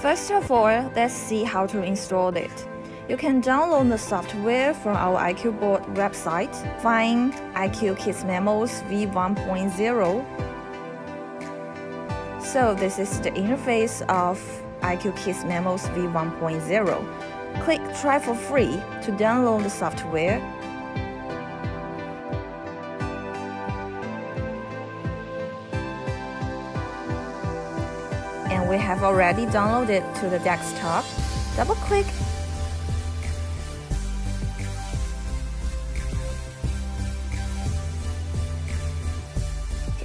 First of all, let's see how to install it. You can download the software from our IQ board website. Find IQ KitsMemos v1.0. So this is the interface of IQ KitsMemos v1.0. Click Try for free to download the software. And we have already downloaded to the desktop. Double-click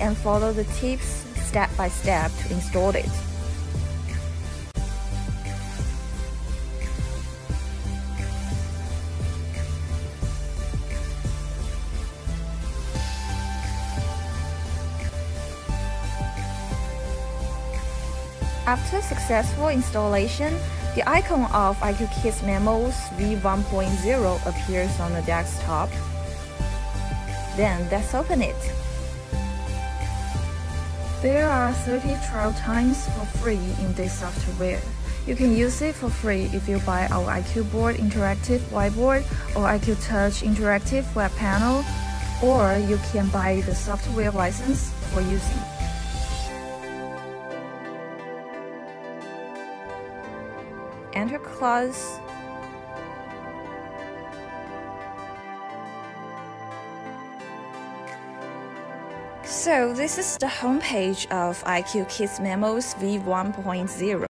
and follow the tips step by step to install it. After successful installation, the icon of IQ KitsMemos v1.0 appears on the desktop. Then let's open it. There are 30 trial times for free in this software. You can use it for free if you buy our IQ Board Interactive Whiteboard or IQ Touch Interactive Web Panel, or you can buy the software license for using. Enter clause. So this is the homepage of IQ KitsMemos v1.0.